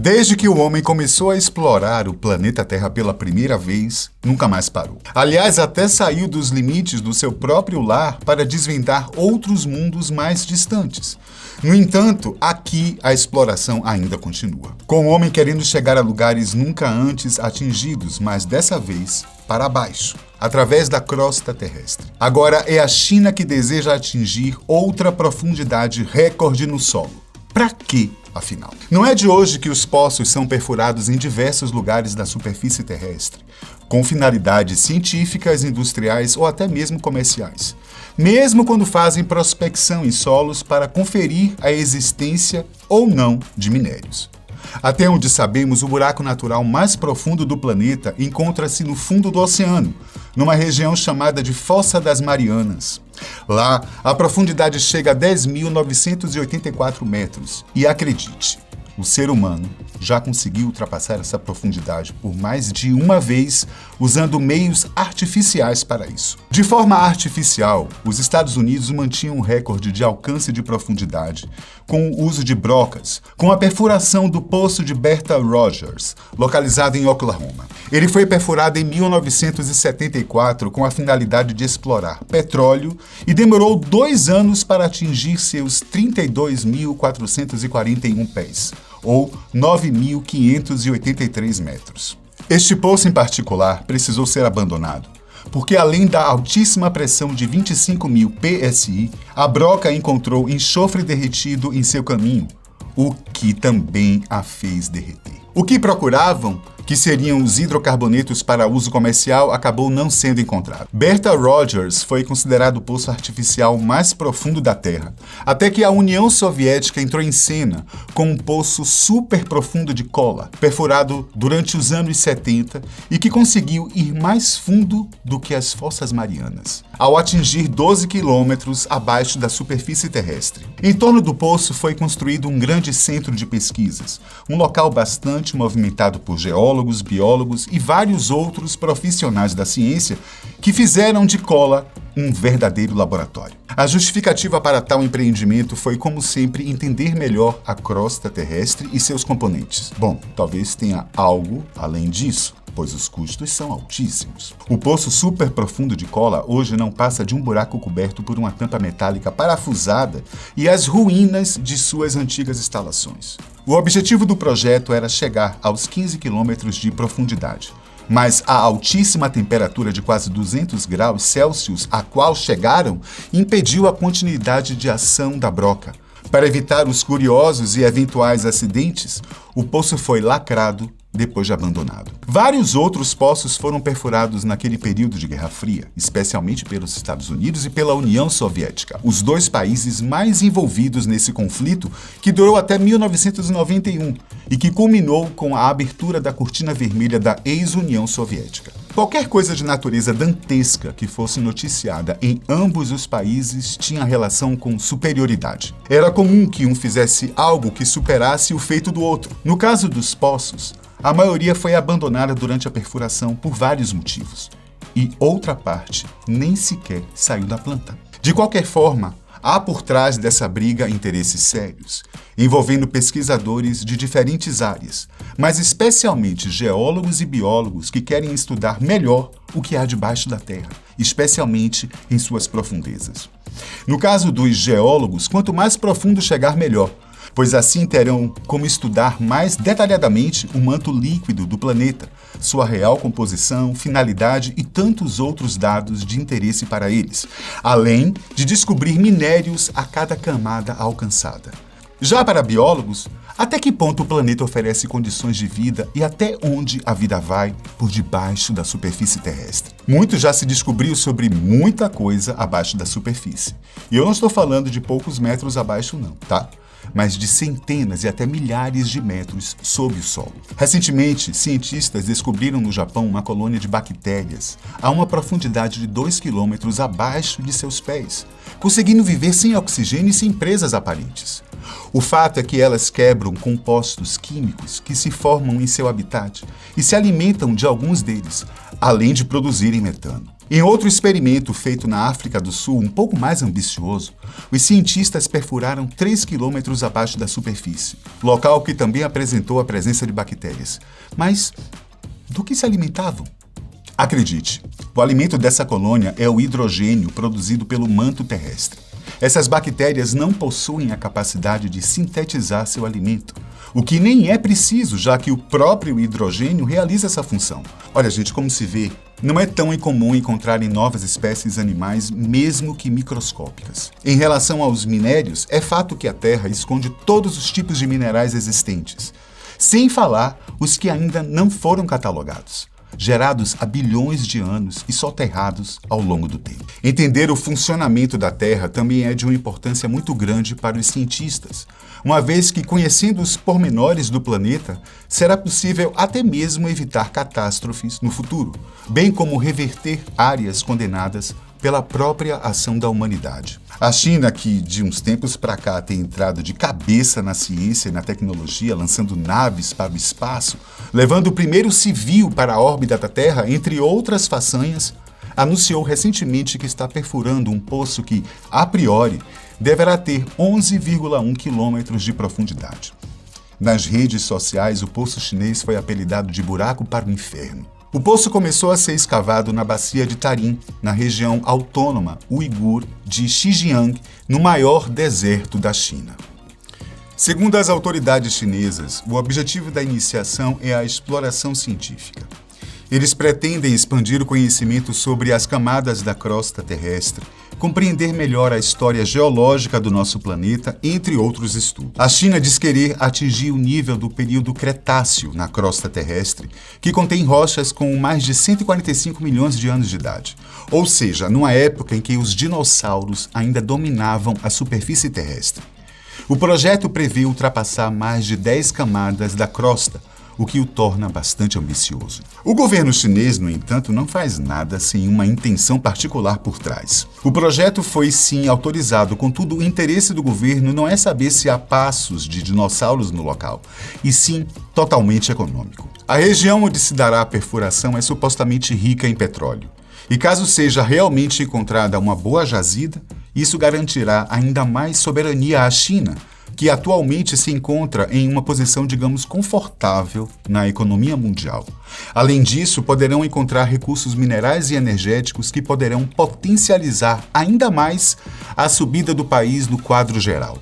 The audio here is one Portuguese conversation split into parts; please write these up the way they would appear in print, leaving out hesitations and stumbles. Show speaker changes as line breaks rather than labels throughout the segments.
Desde que o homem começou a explorar o planeta Terra pela primeira vez, nunca mais parou. Aliás, até saiu dos limites do seu próprio lar para desvendar outros mundos mais distantes. No entanto, aqui a exploração ainda continua, com o homem querendo chegar a lugares nunca antes atingidos, mas dessa vez para baixo, através da crosta terrestre. Agora é a China que deseja atingir outra profundidade recorde no solo. Para quê, afinal? Não é de hoje que os poços são perfurados em diversos lugares da superfície terrestre, com finalidades científicas, industriais ou até mesmo comerciais, mesmo quando fazem prospecção em solos para conferir a existência ou não de minérios. Até onde sabemos, o buraco natural mais profundo do planeta encontra-se no fundo do oceano, numa região chamada de Fossa das Marianas. Lá, a profundidade chega a 10.984 metros. E acredite, o ser humano já conseguiu ultrapassar essa profundidade por mais de uma vez usando meios artificiais para isso. De forma artificial, os Estados Unidos mantinham um recorde de alcance de profundidade com o uso de brocas, com a perfuração do poço de Bertha Rogers, localizado em Oklahoma. Ele foi perfurado em 1974 com a finalidade de explorar petróleo e demorou 2 anos para atingir seus 32.441 pés, ou 9.583 metros. Este poço em particular precisou ser abandonado, porque além da altíssima pressão de 25.000 psi, a broca encontrou enxofre derretido em seu caminho, o que também a fez derreter. O que procuravam, que seriam os hidrocarbonetos para uso comercial, acabou não sendo encontrado. Bertha Rogers foi considerado o poço artificial mais profundo da Terra, até que a União Soviética entrou em cena com um poço super profundo de cola, perfurado durante os anos 70 e que conseguiu ir mais fundo do que as Fossas Marianas, ao atingir 12 quilômetros abaixo da superfície terrestre. Em torno do poço foi construído um grande centro de pesquisas, um local bastante movimentado por geólogos, biólogos e vários outros profissionais da ciência que fizeram de cola um verdadeiro laboratório. A justificativa para tal empreendimento foi, como sempre, entender melhor a crosta terrestre e seus componentes. Bom, talvez tenha algo além disso, pois os custos são altíssimos. O poço super profundo de cola hoje não passa de um buraco coberto por uma tampa metálica parafusada e as ruínas de suas antigas instalações. O objetivo do projeto era chegar aos 15 quilômetros de profundidade, mas a altíssima temperatura de quase 200 graus Celsius a qual chegaram impediu a continuidade de ação da broca. Para evitar os curiosos e eventuais acidentes, o poço foi lacrado depois de abandonado. Vários outros poços foram perfurados naquele período de Guerra Fria, especialmente pelos Estados Unidos e pela União Soviética, os dois países mais envolvidos nesse conflito que durou até 1991 e que culminou com a abertura da cortina vermelha da ex-União Soviética. Qualquer coisa de natureza dantesca que fosse noticiada em ambos os países tinha relação com superioridade. Era comum que um fizesse algo que superasse o feito do outro. No caso dos poços, a maioria foi abandonada durante a perfuração por vários motivos, e outra parte nem sequer saiu da planta. De qualquer forma, há por trás dessa briga interesses sérios, envolvendo pesquisadores de diferentes áreas, mas especialmente geólogos e biólogos que querem estudar melhor o que há debaixo da Terra, especialmente em suas profundezas. No caso dos geólogos, quanto mais profundo chegar, melhor, pois assim terão como estudar mais detalhadamente o manto líquido do planeta, sua real composição, finalidade e tantos outros dados de interesse para eles, além de descobrir minérios a cada camada alcançada. Já para biólogos, até que ponto o planeta oferece condições de vida e até onde a vida vai por debaixo da superfície terrestre. Muito já se descobriu sobre muita coisa abaixo da superfície. E eu não estou falando de poucos metros abaixo não, tá? Mas de centenas e até milhares de metros sob o solo. Recentemente, cientistas descobriram no Japão uma colônia de bactérias a uma profundidade de 2 quilômetros abaixo de seus pés, conseguindo viver sem oxigênio e sem presas aparentes. O fato é que elas quebram compostos químicos que se formam em seu habitat e se alimentam de alguns deles, além de produzirem metano. Em outro experimento feito na África do Sul, um pouco mais ambicioso, os cientistas perfuraram 3 quilômetros abaixo da superfície, local que também apresentou a presença de bactérias. Mas do que se alimentavam? Acredite, o alimento dessa colônia é o hidrogênio produzido pelo manto terrestre. Essas bactérias não possuem a capacidade de sintetizar seu alimento, o que nem é preciso, já que o próprio hidrogênio realiza essa função. Olha, gente, como se vê, não é tão incomum encontrar em novas espécies animais, mesmo que microscópicas. Em relação aos minérios, é fato que a Terra esconde todos os tipos de minerais existentes, sem falar os que ainda não foram catalogados, gerados há bilhões de anos e soterrados ao longo do tempo. Entender o funcionamento da Terra também é de uma importância muito grande para os cientistas, uma vez que, conhecendo os pormenores do planeta, será possível até mesmo evitar catástrofes no futuro, bem como reverter áreas condenadas pela própria ação da humanidade. A China, que de uns tempos para cá tem entrado de cabeça na ciência e na tecnologia, lançando naves para o espaço, levando o primeiro civil para a órbita da Terra, entre outras façanhas, anunciou recentemente que está perfurando um poço que, a priori, deverá ter 11,1 quilômetros de profundidade. Nas redes sociais, o poço chinês foi apelidado de buraco para o inferno. O poço começou a ser escavado na bacia de Tarim, na região autônoma uigur de Xinjiang, no maior deserto da China. Segundo as autoridades chinesas, o objetivo da iniciação é a exploração científica. Eles pretendem expandir o conhecimento sobre as camadas da crosta terrestre, compreender melhor a história geológica do nosso planeta, entre outros estudos. A China diz querer atingir o nível do período Cretáceo na crosta terrestre, que contém rochas com mais de 145 milhões de anos de idade, ou seja, numa época em que os dinossauros ainda dominavam a superfície terrestre. O projeto prevê ultrapassar mais de 10 camadas da crosta, o que o torna bastante ambicioso. O governo chinês, no entanto, não faz nada sem uma intenção particular por trás. O projeto foi sim autorizado, contudo, o interesse do governo não é saber se há passos de dinossauros no local, e sim totalmente econômico. A região onde se dará a perfuração é supostamente rica em petróleo, e caso seja realmente encontrada uma boa jazida, isso garantirá ainda mais soberania à China, que atualmente se encontra em uma posição, digamos, confortável na economia mundial. Além disso, poderão encontrar recursos minerais e energéticos que poderão potencializar ainda mais a subida do país no quadro geral.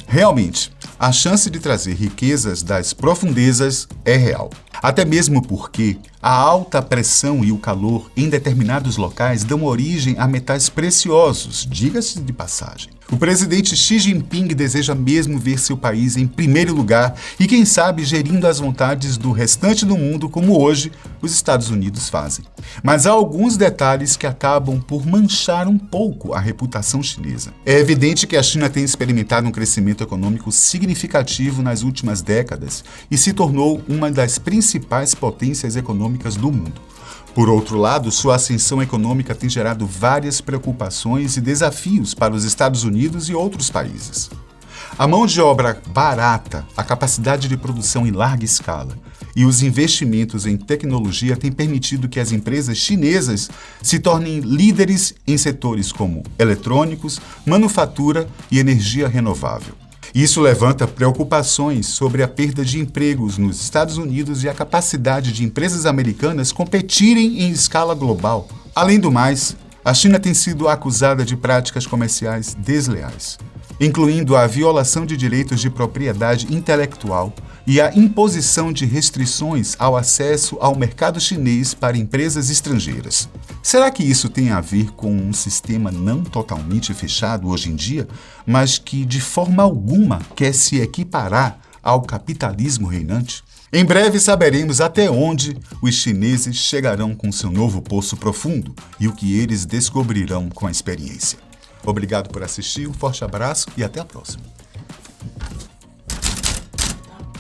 Realmente, a chance de trazer riquezas das profundezas é real. Até mesmo porque a alta pressão e o calor em determinados locais dão origem a metais preciosos, diga-se de passagem. O presidente Xi Jinping deseja mesmo ver seu país em primeiro lugar e, quem sabe, gerindo as vontades do restante do mundo, como hoje os Estados Unidos fazem. Mas há alguns detalhes que acabam por manchar um pouco a reputação chinesa. É evidente que a China tem experimentado um crescimento econômico significativo nas últimas décadas e se tornou uma das principais potências econômicas do mundo. Por outro lado, sua ascensão econômica tem gerado várias preocupações e desafios para os Estados Unidos e outros países. A mão de obra barata, a capacidade de produção em larga escala e os investimentos em tecnologia têm permitido que as empresas chinesas se tornem líderes em setores como eletrônicos, manufatura e energia renovável. Isso levanta preocupações sobre a perda de empregos nos Estados Unidos e a capacidade de empresas americanas competirem em escala global. Além do mais, a China tem sido acusada de práticas comerciais desleais, incluindo a violação de direitos de propriedade intelectual e a imposição de restrições ao acesso ao mercado chinês para empresas estrangeiras. Será que isso tem a ver com um sistema não totalmente fechado hoje em dia, mas que de forma alguma quer se equiparar ao capitalismo reinante? Em breve saberemos até onde os chineses chegarão com seu novo poço profundo e o que eles descobrirão com a experiência. Obrigado por assistir, um forte abraço e até a próxima.